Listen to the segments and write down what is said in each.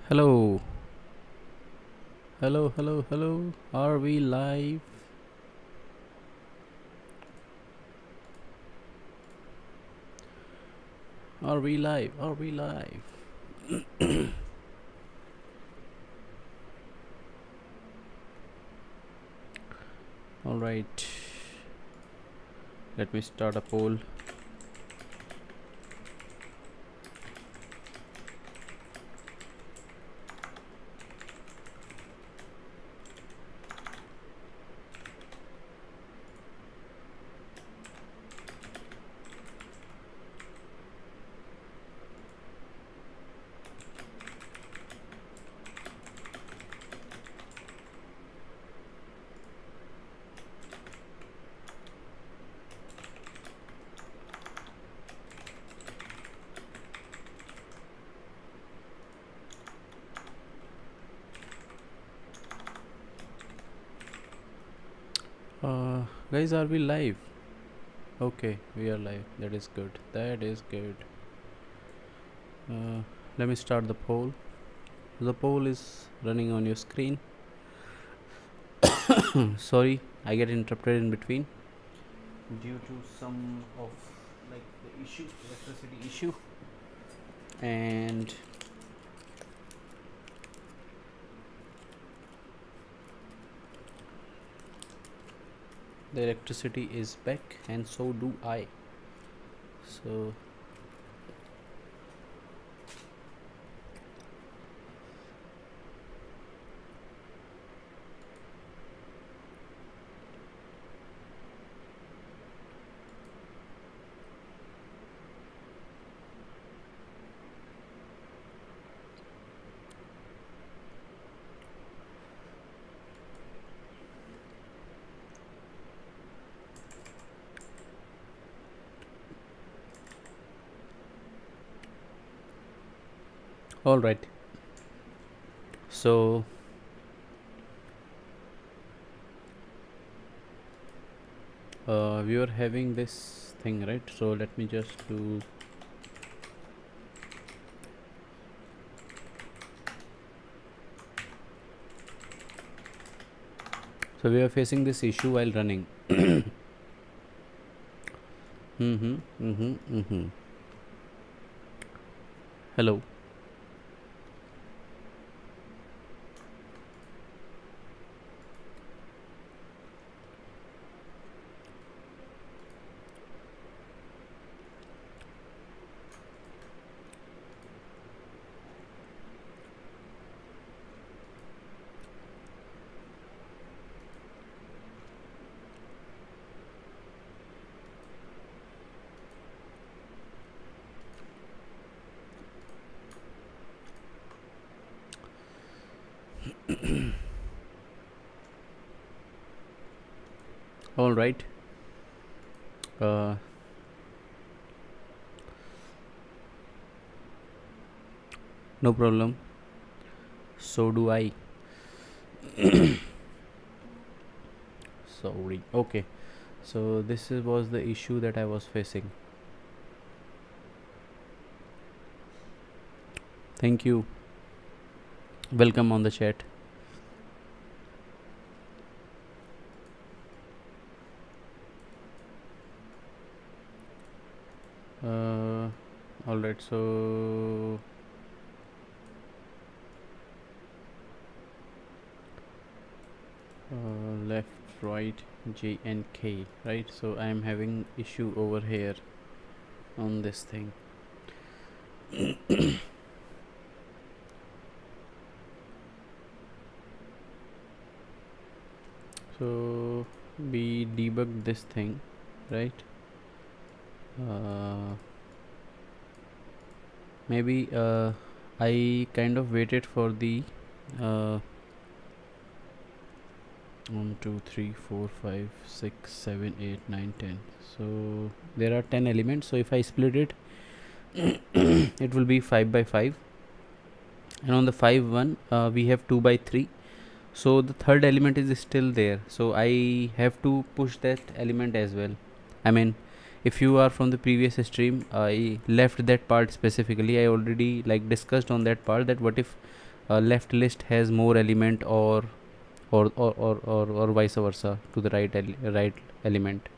Hello, hello, hello, hello. Are we live? Are we live? Are we live? All right. Let me start a poll. Guys, are we live? Okay, we are live. That is good. That is good. Let me start the poll. The poll is running on your screen. Sorry, I get interrupted in between due to some of like the electricity issue, and the electricity is back, and so do I. So all right. So we were having this thing, right? So let me just do. So we are facing this issue while running. Mm-hmm. Mm-hmm. Mm-hmm. Hello. All right. Uh, no problem. So do I. Sorry. Okay. So was the issue that I was facing. Thank you. Welcome on the chat. All right. So left, right, J and K. Right. So I am having issue over here on this thing. So we debug this thing, right? Maybe I kind of waited for the uh, 1 2 3 4 5 6 7 8 9 10. So there are 10 elements, so if I split it it will be 5 by 5, and on the 5 one we have 2 by 3. So the third element is still there, so I have to push that element as well. I mean, if you are from the previous stream, I left that part specifically. I already like discussed on that part, that what if left list has more element, or vice versa to the right element,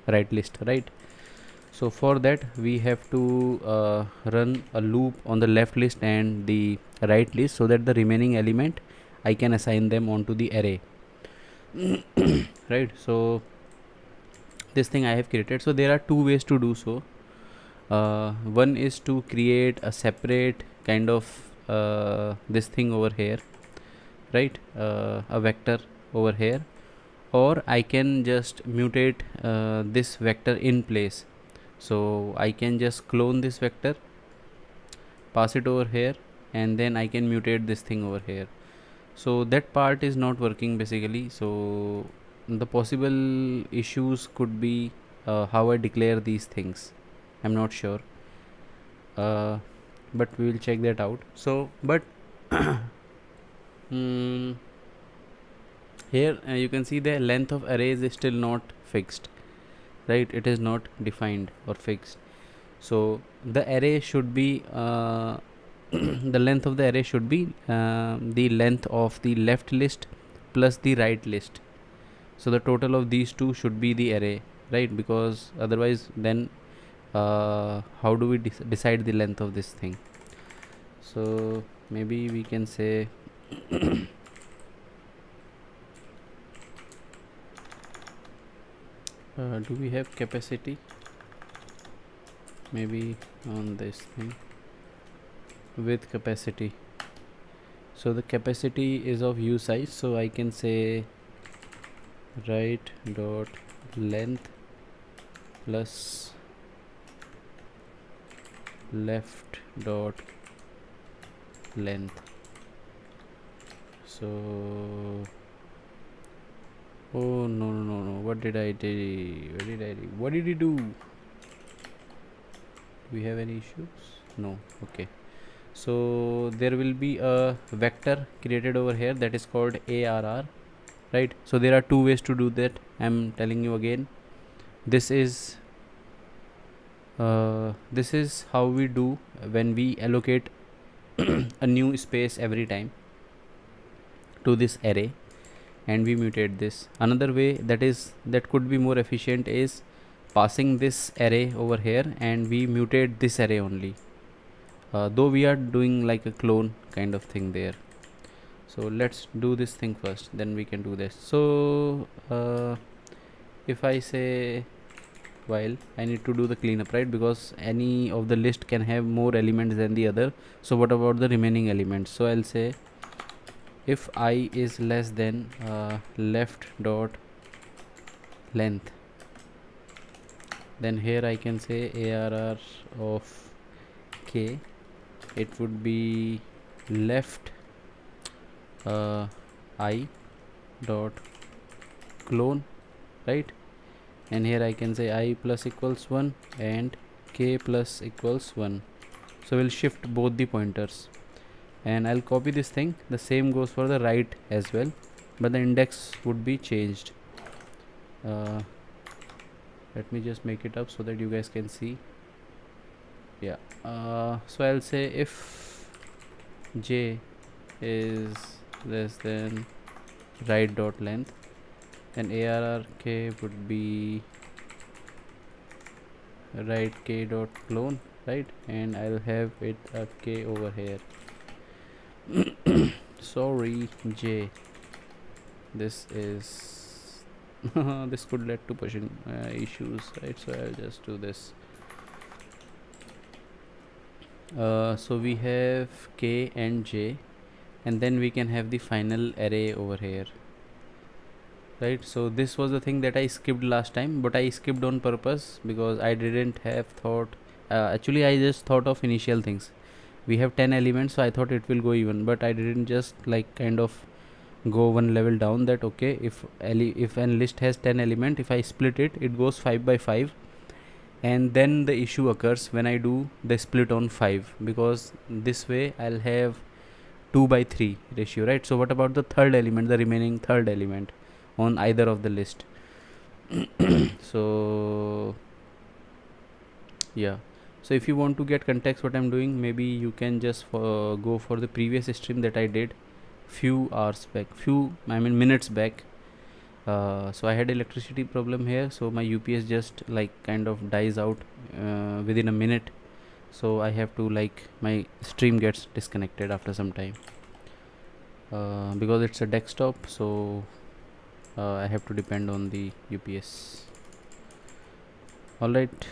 right list, right? So for that we have to run a loop on the left list and the right list, so that the remaining element I can assign them onto the array. Right, so this thing I have created. So there are two ways to do so. One is to create a separate kind of this thing over here, right? A vector over here, or I can just mutate this vector in place. So I can just clone this vector, pass it over here, and then I can mutate this thing over here. So that part is not working basically. So the possible issues could be how I declare these things. I'm not sure, but we will check that out. So but here you can see the length of arrays is still not fixed, right? It is not defined or fixed. So the array should be the length of the array should be the length of the left list plus the right list. So the total of these two should be the array, right? Because otherwise then how do we decide the length of this thing? So maybe we can say do we have capacity? Maybe on this thing with capacity. So the capacity is of u size, so I can say right dot length plus left dot length. So oh no, what did I do? What did he do? Do we have any issues? No. Okay, so there will be a vector created over here that is called ARR, right? So there are two ways to do that. I'm telling you again. This is how we do when we allocate a new space every time to this array and we mutate this. Another way that could be more efficient is passing this array over here and we mutate this array only, though we are doing like a clone kind of thing there. So let's do this thing first, then we can do this. So if I say while I need to do the cleanup, right? Because any of the list can have more elements than the other. So what about the remaining elements? So I'll say if I is less than left dot length, then here I can say ARR of k, it would be left I dot clone, right? And here I can say I plus equals 1 and k plus equals 1. So we'll shift both the pointers and I'll copy this thing. The same goes for the right as well, but the index would be changed. Let me just make it up so that you guys can see. Yeah, so I'll say if j is less than right dot length, then ARR k would be right k dot clone, right? And I'll have it a k over here. Sorry j, this is this could lead to pushing issues, right? So I'll just do this. So we have k and j, and then we can have the final array over here, right? So this was the thing that I skipped last time, but I skipped on purpose because I didn't have thought, actually I just thought of initial things. We have 10 elements, so I thought it will go even, but I didn't just like kind of go one level down, that okay, if an list has 10 element, if I split it, it goes 5 by 5, and then the issue occurs when I do the split on 5, because this way I'll have 2 by 3 ratio, right? So what about the third element, the remaining third element on either of the list? So yeah, So if you want to get context what I'm doing, maybe you can just go for the previous stream that I did few hours back, minutes back. So I had electricity problem here, so my UPS just like kind of dies out within a minute, so I have to like my stream gets disconnected after some time because it's a desktop, so I have to depend on the UPS. Alright,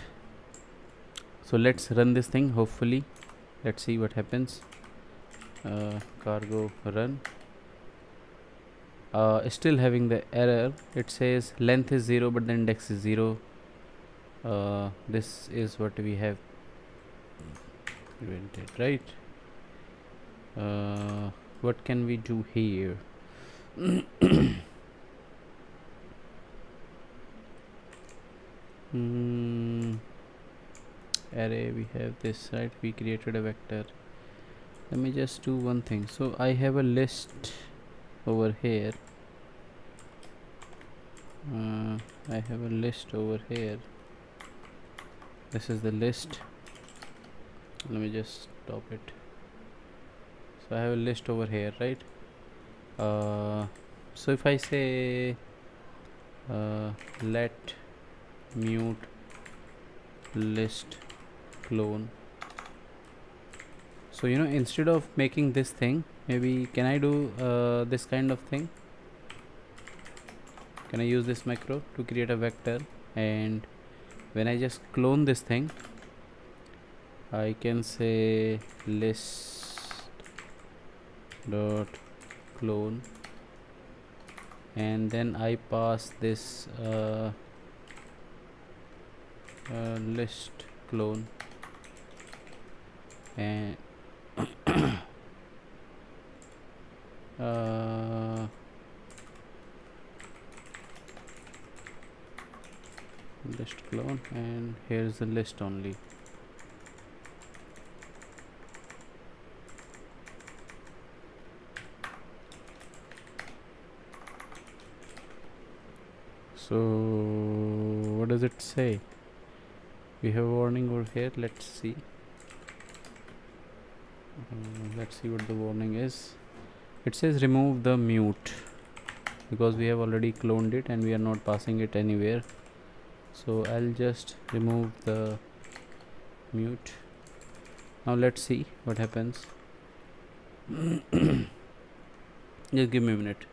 so let's run this thing. Hopefully let's see what happens. Cargo run. Still having the error. It says length is 0 but the index is 0. This is what we have invented, right? What can we do here? Array, we have this, right? We created a vector. Let me just do one thing. So I have a list over here. I have a list over here. This is the list. Let me just stop it. So I have a list over here, right? So if I say let mute list clone, so instead of making this thing, maybe can I do this kind of thing? Can I use this macro to create a vector, and when I just clone this thing, I can say list dot clone, and then I pass this list clone, and list clone, and here's the list only. So what does it say? We have a warning over here. Let's see. Let's see what the warning is. It says remove the mute, because we have already cloned it and we are not passing it anywhere. So I'll just remove the mute. Now let's see what happens. Just give me a minute.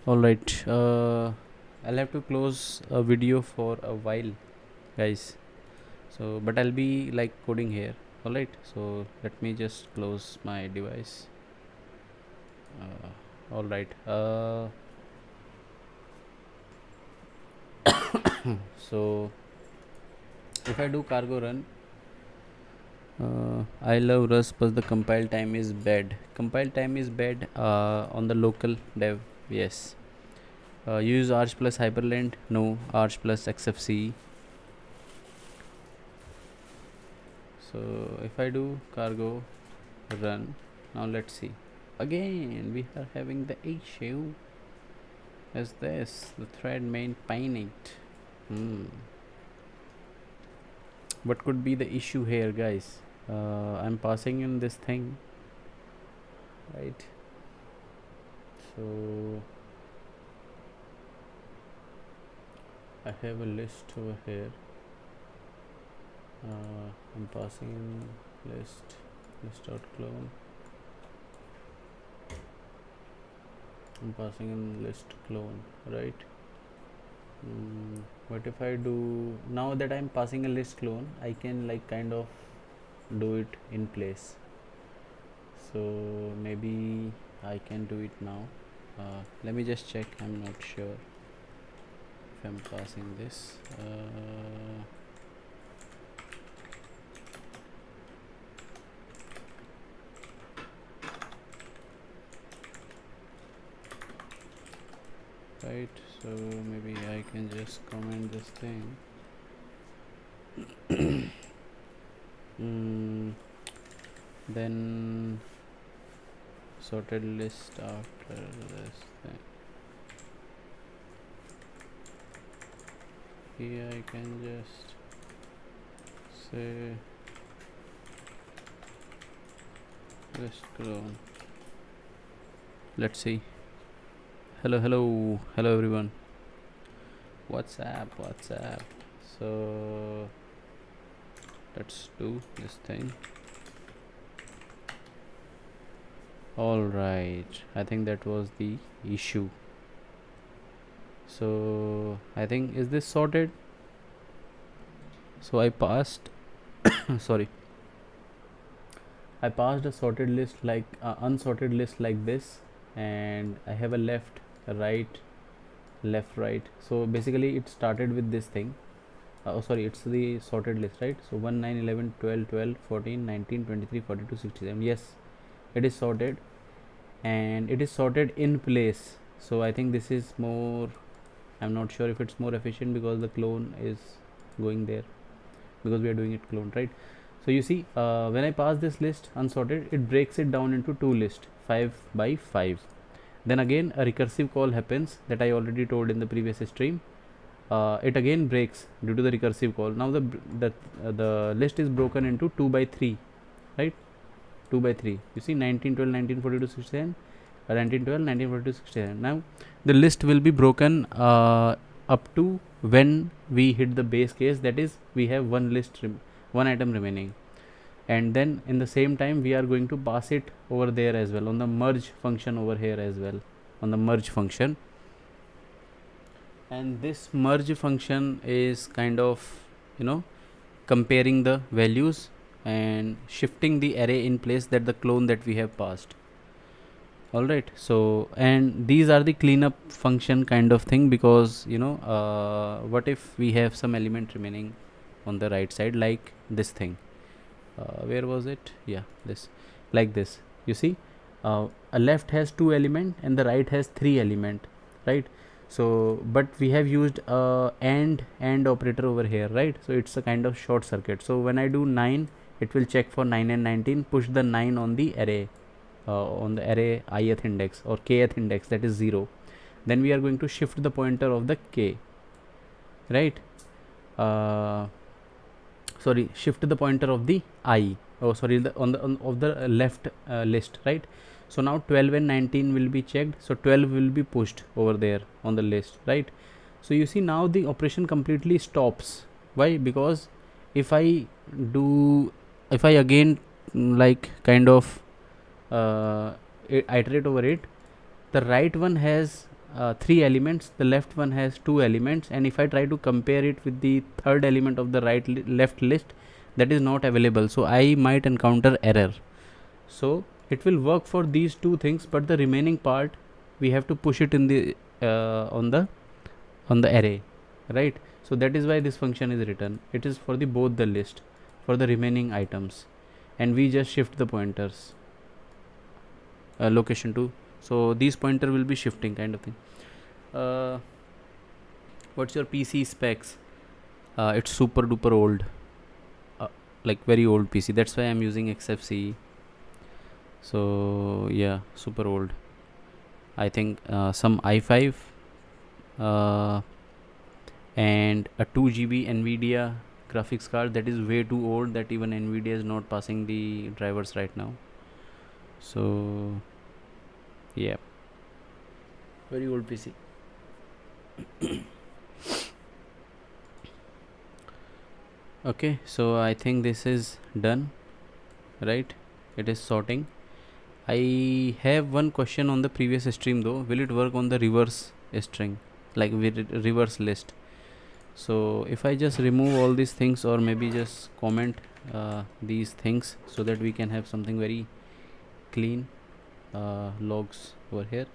Alright, I'll have to close a video for a while, guys. So but I'll be like coding here. Alright, so let me just close my device. Alright, so if I do cargo run, I love Rust, but the compile time is bad. Compile time is bad on the local dev. Yes. Use arch plus hyperlink. No, arch plus xfce. So if I do cargo run, now let's see. Again we are having the issue. Is this the thread main panicked? What could be the issue here, guys? I'm passing in this thing, right? So I have a list over here. I'm passing in list dot clone. I'm passing in list clone, right? What if I do, now that I'm passing a list clone, I can like kind of do it in place. So maybe I can do it now. Let me just check. I'm not sure if I'm passing this. right? So maybe I can just comment this thing. Then sorted list after this thing. Here I can just say list clone. Let's see. Hello everyone. What's up? So let's do this thing. All right, I think that was the issue. So I think, is this sorted? So I passed sorry, I passed a sorted list like unsorted list like this, and I have a left, a right, left, right. So basically it started with this thing. Oh sorry, it's the sorted list, right? So 1 9 11 12 12 14 19 23 42 67. Yes, it is sorted, and it is sorted in place. So I think this is more, I'm not sure if it's more efficient because the clone is going there, because we are doing it clone, right? So you see, when I pass this list unsorted, it breaks it down into two lists, 5 by 5. Then again a recursive call happens, that I already told in the previous stream. It again breaks due to the recursive call. Now the list is broken into 2 by 3, right? 2 by 3. You see, 19 12 19 42 67, 19 12 19 42 67. Now the list will be broken up to when we hit the base case, that is we have one item remaining, and then in the same time we are going to pass it over there as well, on the merge function over here as well, on the merge function. And this merge function is kind of, comparing the values and shifting the array in place, that the clone that we have passed. All right, so and these are the cleanup function kind of thing, because what if we have some element remaining on the right side, like this thing. Where was it? Yeah, this, like this. You see, a left has 2 element and the right has 3 element, right? So but we have used and operator over here, right? So it's a kind of short circuit. So when I do 9, it will check for 9 and 19, push the 9 on the array, on the array ith index or kth index, that is 0. Then we are going to shift the pointer of the k, right? Sorry, shift the pointer of the I, of the left list, right? So now 12 and 19 will be checked, so 12 will be pushed over there on the list, right? So you see, now the operation completely stops. Why? Because if I again like kind of iterate over it, the right one has 3 elements, the left one has 2 elements, and if I try to compare it with the third element of the left list, that is not available, so I might encounter error. So it will work for these two things, but the remaining part we have to push it in the on the array, right? So that is why this function is written. It is for the both the list, for the remaining items, and we just shift the pointers location to, so these pointer will be shifting kind of thing. What's your PC specs? It's super duper old, like very old PC, that's why I'm using XFCE. So yeah, super old. I think some i5 and a 2 GB Nvidia graphics card, that is way too old, that even Nvidia is not passing the drivers right now. So yeah, very old PC. Okay, so I think this is done, right? It is sorting. I have one question on the previous stream though. Will it work on the reverse string, like with reverse list? So if I just remove all these things, or maybe just comment these things, so that we can have something very clean logs over here.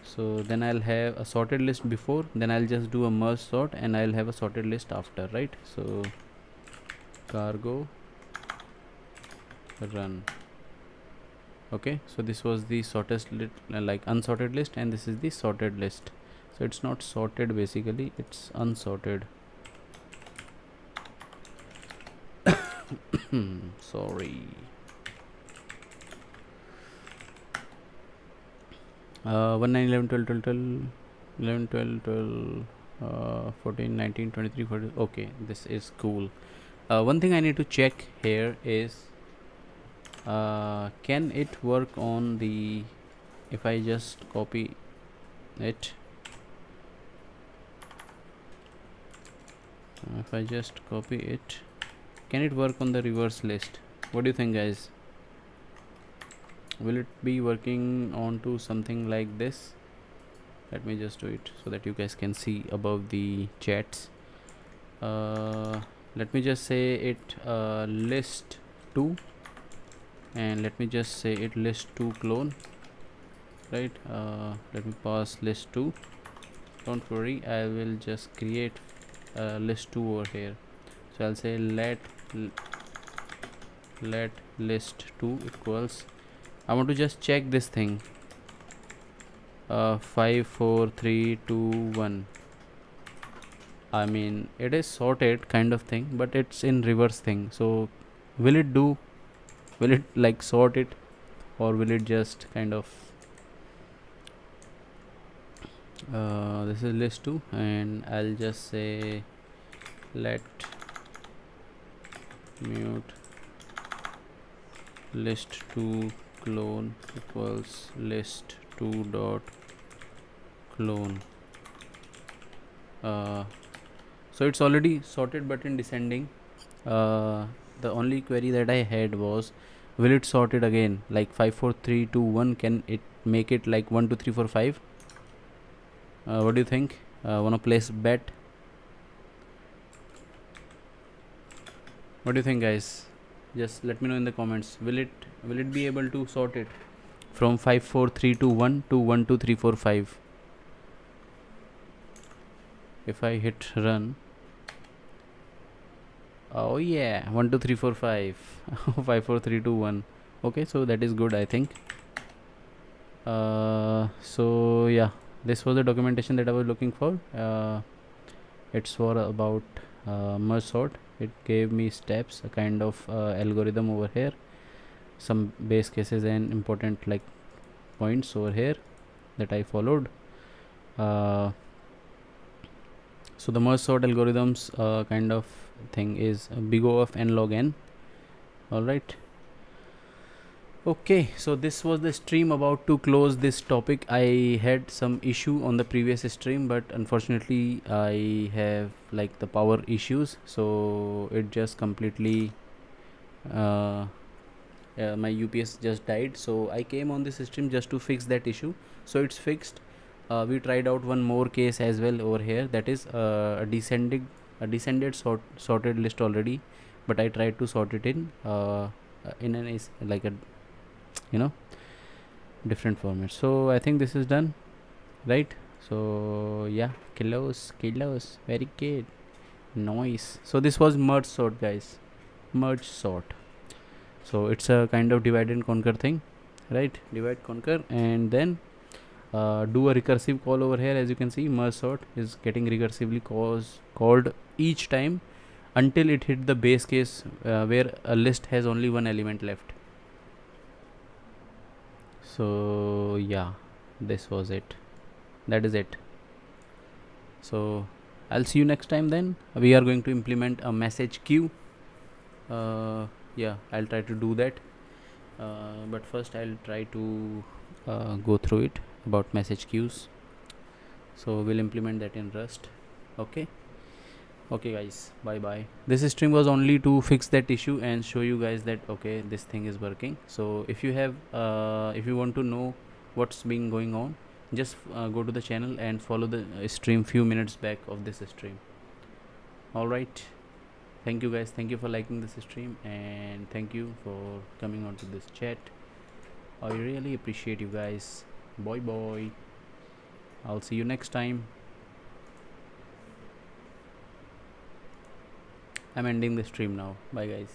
So then I'll have a sorted list before, then I'll just do a merge sort, and I'll have a sorted list after, right? So cargo run. Okay, so this was the sorted list, like unsorted list, and this is the sorted list. So it's not sorted, basically it's unsorted. Sorry. 1 9 11 12 12 12 11 12 12 14 19 23 40. Okay, this is cool. One thing I need to check here is can it work on the, if I just copy it, if I just copy it, can it work on the reverse list? What do you think, guys? Will it be working onto something like this? Let me just do it so that you guys can see above the chats. Let me just say it list 2, and let me just say it list 2 clone, right? Let me pass list 2. Don't worry, I will just create list 2 over here. So I'll say let list 2 equals, I want to just check this thing, 5 4 3 2 1. I mean, it is sorted kind of thing, but it's in reverse thing. So will it like sort it, or will it just kind of this is list 2, and I'll just say let mute list 2 clone equals list 2 dot clone. So it's already sorted but in descending. The only query that I had was, will it sort it again like 5 4 3 2 1? Can it make it like 1 2 3 4 5? What do you think? Wanna place bet? What do you think, guys? Just let me know in the comments. Will it be able to sort it from 5 4 3 2 1 to 1 2 3 4 5? If I hit run, oh yeah, 1 2 3 4 5 5 4 3 2 1. Okay, so that is good, I think. So yeah, this was the documentation that I was looking for. It's for about merge sort. It gave me steps, a kind of algorithm over here, some base cases and important like points over here that I followed. So the merge sort algorithms kind of thing is big O of n log n. All right. Okay, so this was the stream. About to close this topic, I had some issue on the previous stream, but unfortunately I have like the power issues, so it just completely my UPS just died. So I came on this stream just to fix that issue. So it's fixed. We tried out one more case as well over here, that is a descended sorted list already, but I tried to sort it in an is like a different format. So I think this is done, right? So yeah, kilos, very good, nice. So this was merge sort, guys, merge sort. So it's a kind of divide and conquer thing, right? Divide, conquer, and then do a recursive call over here. As you can see, merge sort is getting recursively called each time until it hit the base case where a list has only one element left. So yeah, this was it, that is it. So I'll see you next time. Then we are going to implement a message queue. Yeah, I'll try to do that, but first I'll try to go through it about message queues. So we'll implement that in Rust. Okay, guys, bye bye. This stream was only to fix that issue and show you guys that okay, this thing is working. So if you have if you want to know what's been going on, just go to the channel and follow the stream few minutes back of this stream. All right, thank you guys, thank you for liking this stream, and thank you for coming on to this chat. I really appreciate you guys. Bye, I'll see you next time. I'm ending the stream now. Bye, guys.